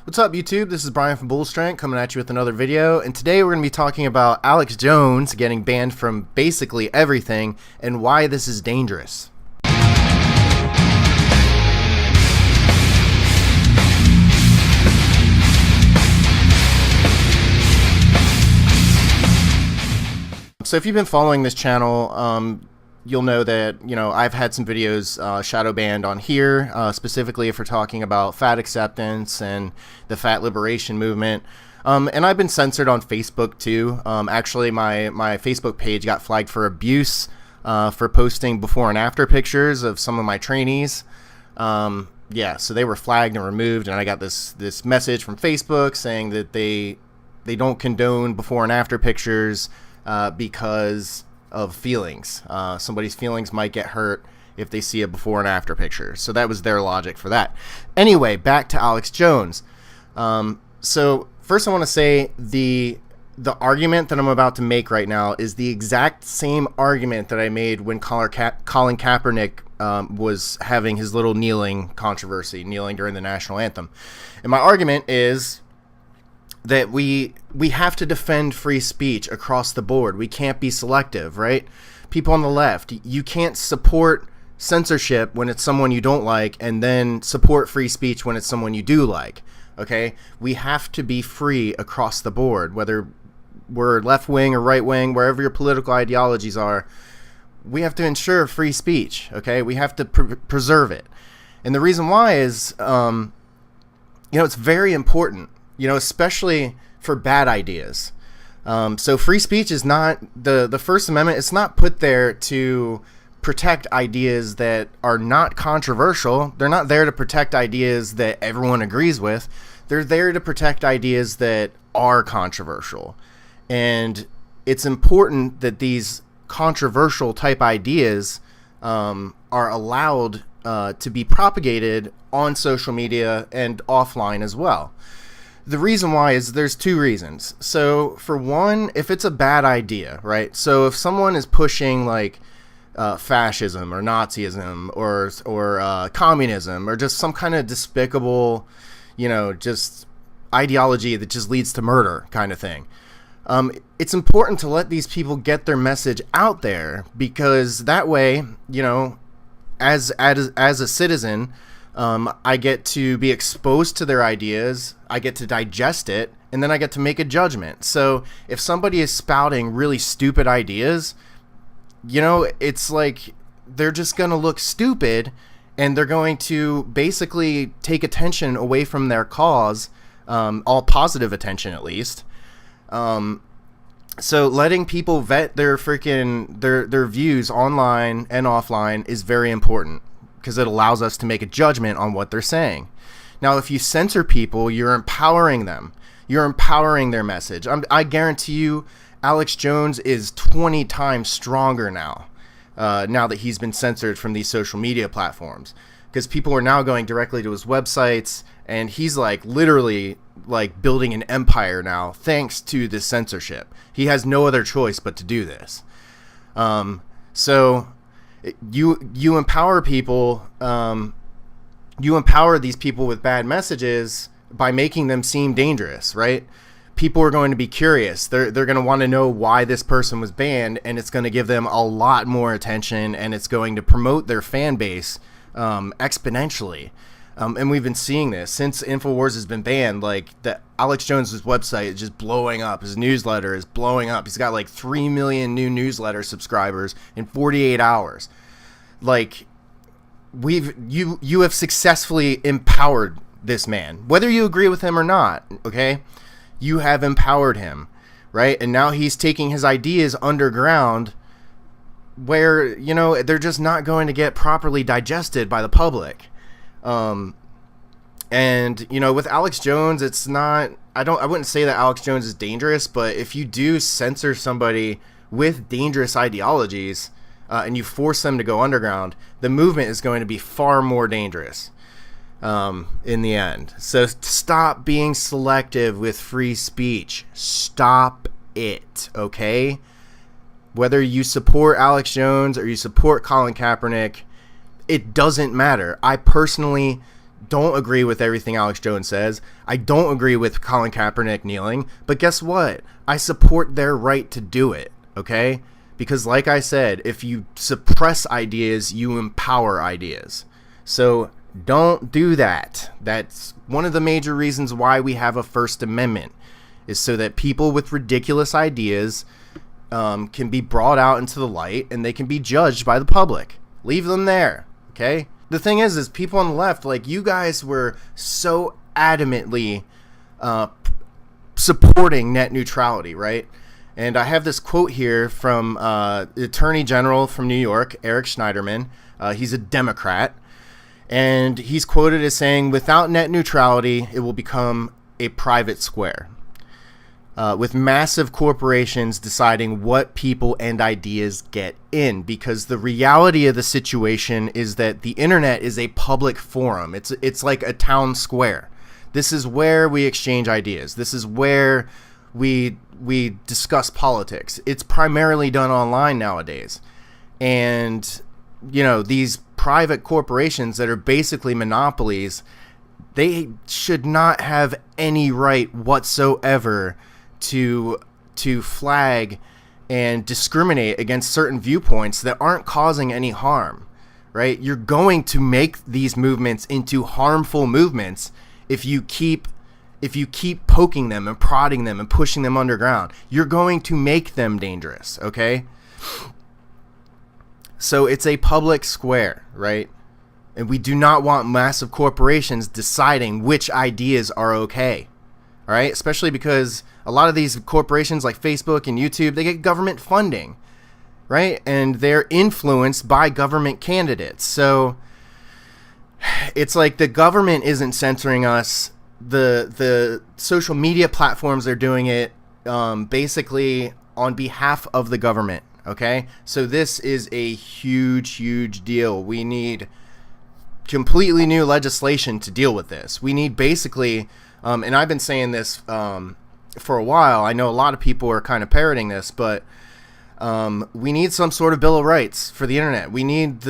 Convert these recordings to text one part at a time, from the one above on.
What's up, YouTube? This is Brian from Bull Strength coming at you with another video, and today we're going to be talking about Alex Jones getting banned from basically everything and why this is dangerous. So if you've been following this channel, you'll know that, I've had some videos shadow banned on here, specifically if we're talking about fat acceptance and the fat liberation movement. And I've been censored on Facebook too. Actually, my Facebook page got flagged for abuse for posting before and after pictures of some of my trainees. Yeah, so they were flagged and removed, and I got this message from Facebook saying that they don't condone before and after pictures because of feelings. Somebody's feelings might get hurt if they see a before and after picture. So that was their logic for that. Anyway, back to Alex Jones. So first I want to say the argument that I'm about to make right now is the exact same argument that I made when Colin Kaepernick was having his little kneeling controversy, kneeling during the national anthem. And my argument is that we have to defend free speech across the board. We can't be selective, right? People on the left, you can't support censorship when it's someone you don't like and then support free speech when it's someone you do like, okay? We have to be free across the board, whether we're left wing or right wing, wherever your political ideologies are. We have to ensure free speech, okay? We have to preserve it. And the reason why is, it's very important, especially for bad ideas. So free speech is not, the First Amendment, it's not put there to protect ideas that are not controversial. They're not there to protect ideas that everyone agrees with. They're there to protect ideas that are controversial. And it's important that these controversial type ideas are allowed to be propagated on social media and offline as well. The reason why is there's two reasons. So for one, if it's a bad idea, right? So if someone is pushing like fascism or Nazism or communism or just some kind of despicable, just ideology that just leads to murder kind of thing, it's important to let these people get their message out there, because that way, as a citizen, I get to be exposed to their ideas, I get to digest it, and then I get to make a judgment. So if somebody is spouting really stupid ideas, it's like they're just going to look stupid, and they're going to basically take attention away from their cause, all positive attention at least. So letting people vet their their views online and offline is very important, because it allows us to make a judgment on what they're saying. Now, if you censor people, you're empowering them. You're empowering their message. I guarantee you, Alex Jones is 20 times stronger now, now that he's been censored from these social media platforms, because people are now going directly to his websites, and he's like literally like building an empire now thanks to this censorship. He has no other choice but to do this. So you empower people, you empower these people with bad messages by making them seem dangerous, right? People are going to be curious. They're going to want to know why this person was banned, and it's going to give them a lot more attention, and it's going to promote their fan base exponentially. And we've been seeing this since InfoWars has been banned. Like, Alex Jones's website is just blowing up. His newsletter is blowing up. He's got like 3 million new newsletter subscribers in 48 hours. Like, you have successfully empowered this man, whether you agree with him or not. Okay, you have empowered him, right? And now he's taking his ideas underground, where they're just not going to get properly digested by the public. And with Alex Jones, it's not, I wouldn't say that Alex Jones is dangerous, but if you do censor somebody with dangerous ideologies, and you force them to go underground, the movement is going to be far more dangerous in the end. So stop being selective with free speech. Stop it, okay? Whether you support Alex Jones or you support Colin Kaepernick, it doesn't matter. I personally don't agree with everything Alex Jones says. I don't agree with Colin Kaepernick kneeling. But guess what? I support their right to do it, okay? Because like I said, if you suppress ideas, you empower ideas. So don't do that. That's one of the major reasons why we have a First Amendment, is so that people with ridiculous ideas can be brought out into the light and they can be judged by the public. Leave them there, okay? The thing is people on the left, like, you guys were so adamantly supporting net neutrality, right? And I have this quote here from the Attorney General from New York, Eric Schneiderman. He's a Democrat. And he's quoted as saying, "Without net neutrality, it will become a private square, with massive corporations deciding what people and ideas get in." Because the reality of the situation is that the internet is a public forum. It's like a town square. This is where we exchange ideas. This is where we discuss politics. It's primarily done online nowadays. And, you know, these private corporations that are basically monopolies, they should not have any right whatsoever to flag and discriminate against certain viewpoints that aren't causing any harm, right? You're going to make these movements into harmful movements if you keep poking them and prodding them and pushing them underground. You're going to make them dangerous, okay? So it's a public square, right? And we do not want massive corporations deciding which ideas are okay, all right? Especially because a lot of these corporations like Facebook and YouTube, they get government funding, right? And they're influenced by government candidates. So it's like the government isn't censoring us. The social media platforms are doing it basically on behalf of the government. Okay, so this is a huge deal. We need completely new legislation to deal with this. We need basically, and I've been saying this for a while. I know a lot of people are kind of parroting this, but we need some sort of Bill of Rights for the internet. We need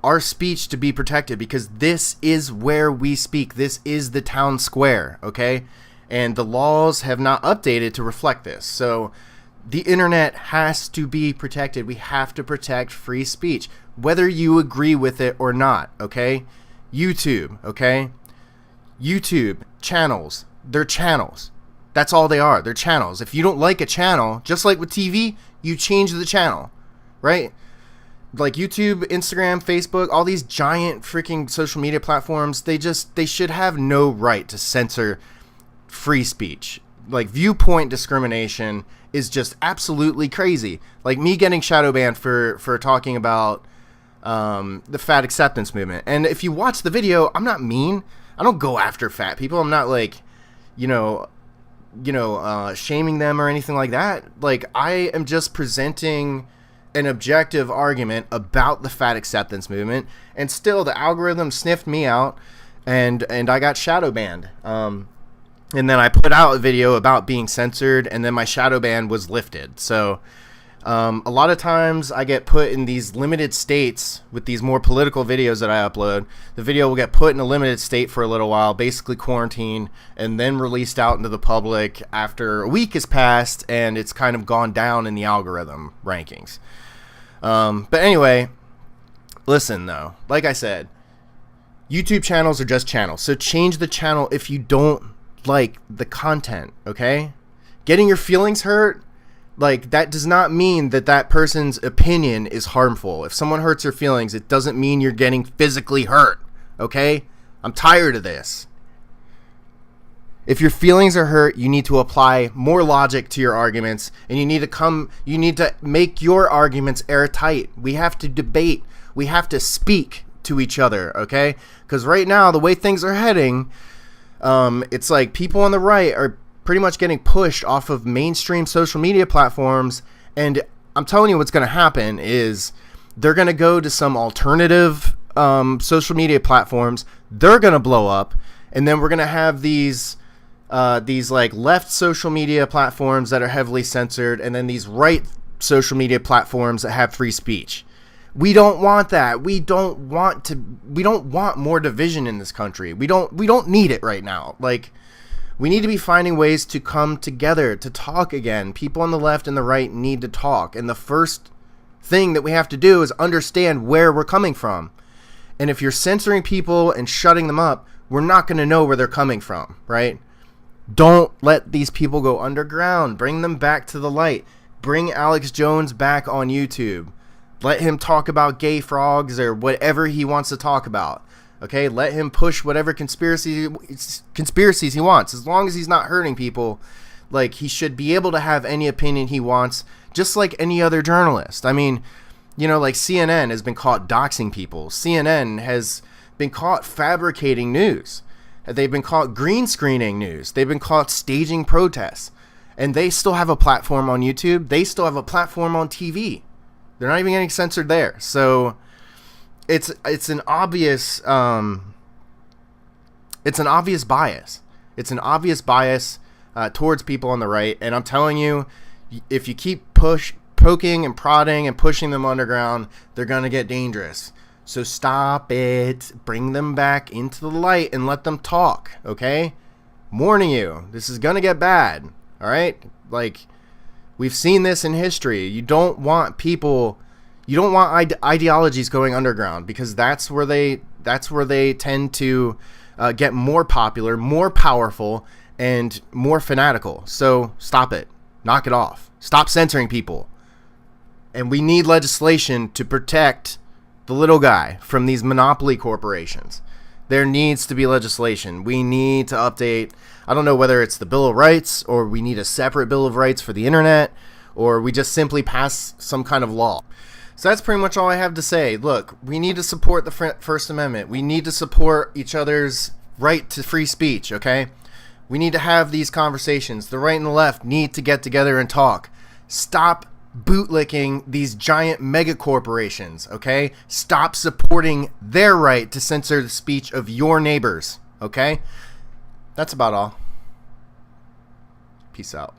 our speech to be protected, because this is where we speak. This is the town square, okay? And the laws have not updated to reflect this. So the internet has to be protected. We have to protect free speech, whether you agree with it or not, okay? YouTube, okay? YouTube channels, they're channels. That's all they are. They're channels. If you don't like a channel, just like with TV, you change the channel, right? Like YouTube, Instagram, Facebook, all these giant freaking social media platforms, they should have no right to censor free speech. Like, viewpoint discrimination is just absolutely crazy. Like me getting shadow banned for talking about the fat acceptance movement. And if you watch the video, I'm not mean. I don't go after fat people. I'm not like, shaming them or anything like that. Like, I am just presenting an objective argument about the fat acceptance movement, and still the algorithm sniffed me out, and I got shadow banned. And then I put out a video about being censored, and then my shadow ban was lifted. So a lot of times I get put in these limited states with these more political videos that I upload. The video will get put in a limited state for a little while, basically quarantined, and then released out into the public after a week has passed, and it's kind of gone down in the algorithm rankings. But anyway, listen though, like I said, YouTube channels are just channels. So change the channel if you don't like the content, okay? Getting your feelings hurt, like, that does not mean that person's opinion is harmful. If someone hurts your feelings, it doesn't mean you're getting physically hurt, okay? I'm tired of this. If your feelings are hurt, you need to apply more logic to your arguments, and you need to make your arguments airtight. We have to debate. We have to speak to each other, okay? Because right now, the way things are heading, it's like people on the right are pretty much getting pushed off of mainstream social media platforms, and I'm telling you what's going to happen is they're going to go to some alternative social media platforms. They're going to blow up, and then we're going to have these like left social media platforms that are heavily censored, and then these right social media platforms that have free speech. We don't want that. We don't want more division in this country. We don't need it right now. Like, we need to be finding ways to come together, to talk again. People on the left and the right need to talk. And the first thing that we have to do is understand where we're coming from. And if you're censoring people and shutting them up, we're not going to know where they're coming from, right? Don't let these people go underground. Bring them back to the light. Bring Alex Jones back on YouTube. Let him talk about gay frogs or whatever he wants to talk about. Okay, let him push whatever conspiracies he wants. As long as he's not hurting people, like, he should be able to have any opinion he wants, just like any other journalist. I mean, you know, like CNN has been caught doxing people. CNN has been caught fabricating news. They've been caught green screening news. They've been caught staging protests. And they still have a platform on YouTube. They still have a platform on TV. They're not even getting censored there. So it's an obvious bias. It's an obvious bias towards people on the right. And I'm telling you, if you keep poking and prodding and pushing them underground, they're gonna get dangerous. So stop it. Bring them back into the light and let them talk. Okay? I'm warning you, this is gonna get bad. All right? Like, we've seen this in history. You don't want ideologies going underground, because that's where they tend to get more popular, more powerful, and more fanatical. So stop it. Knock it off. Stop censoring people. And we need legislation to protect the little guy from these monopoly corporations. There needs to be legislation. We need to update, I don't know whether it's the Bill of Rights, or we need a separate Bill of Rights for the internet, or we just simply pass some kind of law. So that's pretty much all I have to say. Look, we need to support the First Amendment. We need to support each other's right to free speech, okay? We need to have these conversations. The right and the left need to get together and talk. Stop bootlicking these giant mega corporations, okay? Stop supporting their right to censor the speech of your neighbors, okay? That's about all. Peace out.